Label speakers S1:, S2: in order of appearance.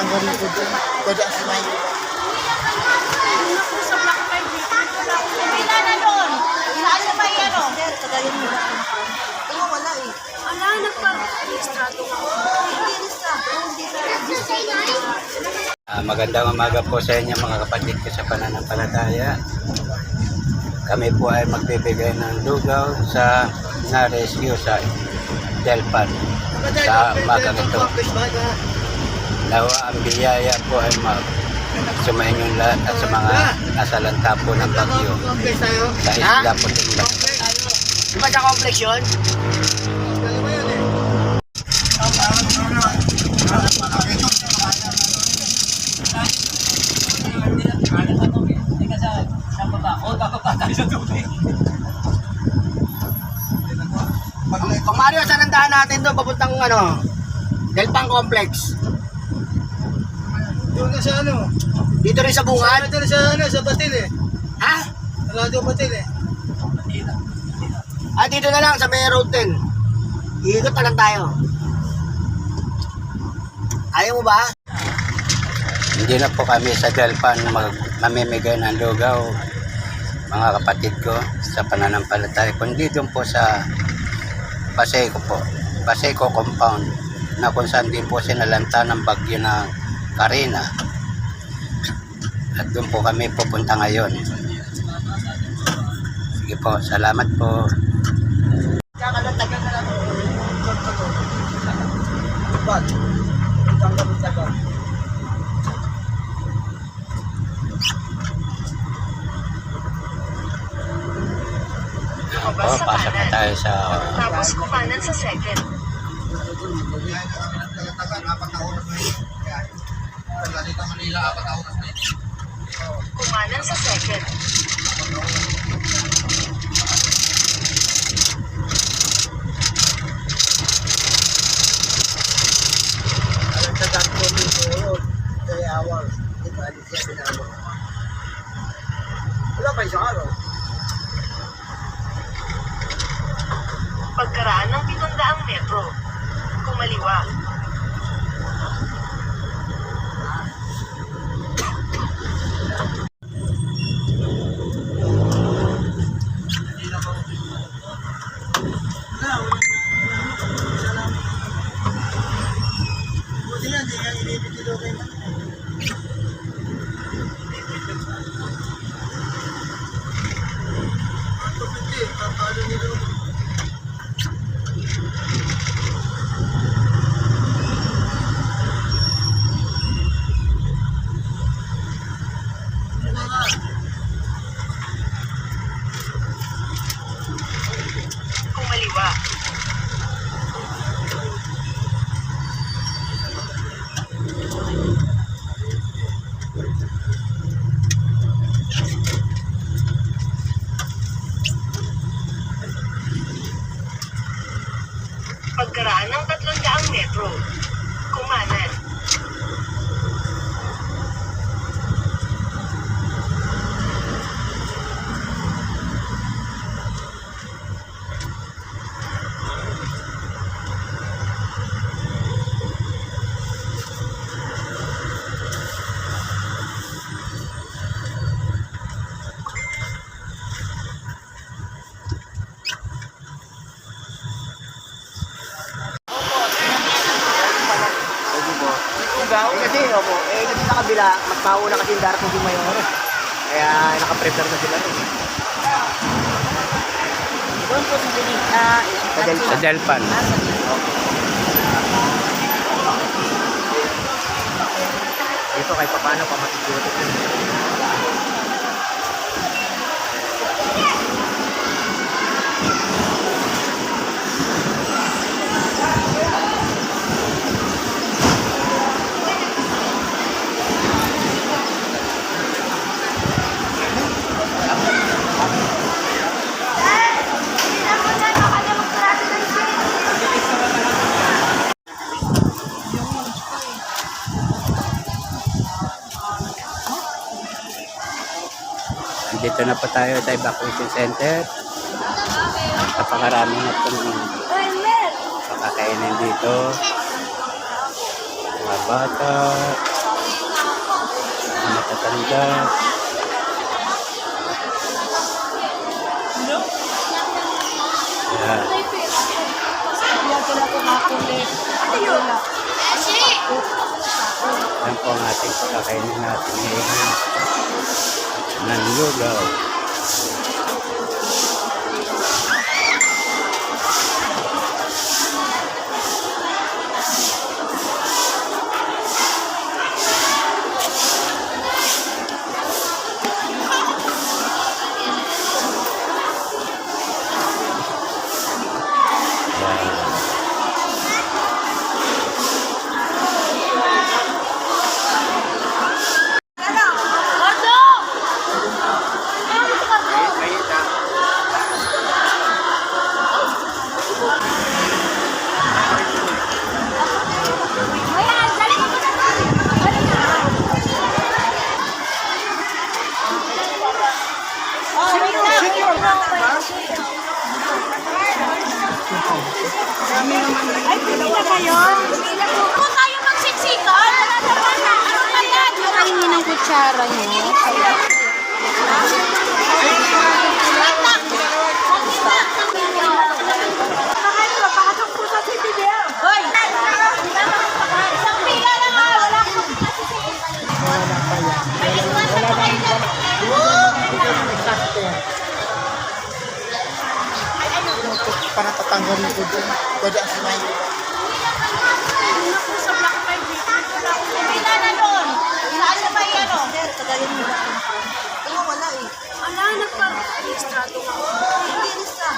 S1: tanggalin ko dun. Kada si Mayo.
S2: Sa Black Card dito. Pila na doon. Saan na ba yan o?
S1: Tagayin mo. Oo, wala eh.
S2: Ala, nagpa-registrado ka. Hindi registrado.
S3: Magandang umaga po sa inyo mga kapatid ko sa pananampalataya. Kami po ay magbibigay ng lugaw sa na-rescue sa Delpan sa umagang ito. Nawa ang biyaya po ay sumayin yung lahat at sa mga nasalanta po ng bagyo sa isla po tingnan.
S1: Di ba sa complex yun? Pang Mario, saan ang daan natin doon? Papuntang Delpang Complex.
S4: Doon na sa
S1: Dito rin sa Bungad?
S4: Dito na sa Batil eh.
S1: Ha?
S4: Sa Radio Batil eh.
S1: Dito na lang sa may road 10. Iikot na lang tayo. Ayaw mo ba?
S3: Hindi na po kami sa Delpan mamimigay ng lugaw mga kapatid ko sa pananampalataya, kundi doon po sa Paseco po, Paseco compound na kung saan din po sinalanta ng bagyo na Karina, at doon po kami pupunta ngayon. Sige po, salamat po.
S1: Kakalatagan na lang. Bad. Ang kapitagan.
S3: Opo, pasok na tayo sa
S2: Tapos kumanan sa second. Kumanan sa second.
S1: Alam sa dakto dito yun. 3 hours. Di ba? Alis yan dinamo. Wala pa isang araw.
S2: Pagkaraan ng 700 metro. Kumaliwa.
S4: Buti yan, di nga inibig dito kayo. Ito piti, papalo nilo.
S2: Kumaliwa. Pagkaraan ng 300 metro. Kumanan.
S1: Kasi, kasi sa kabila, mas mauna kasi yung darating si Mayor. Kaya nakaprepare na sila rin.
S2: Doon po sa
S3: sa Delpan.
S1: Dito kahit paano pa matutulog.
S3: Dito na po tayo sa evacuation center. Napakarami na itong pakakainin dito. Mga bata. Tatanda. Yan. Yan po ang ating kakainin natin ngayon ng lugaw.
S2: Ay, pili na kayo. Kung tayo magsiksikan, ano ba yan?
S5: Nakahingi ng kutsara niyo.
S2: Hoy! Isang pila lang ha! Wala akong may iwan na pa kayo dyan.
S1: Para tatanggalin ko doon. Pwede ang sinayin.
S2: Pila na doon. Saan na ba yan o?
S5: Ala, nagpa-registrado ka. Hindi na sa.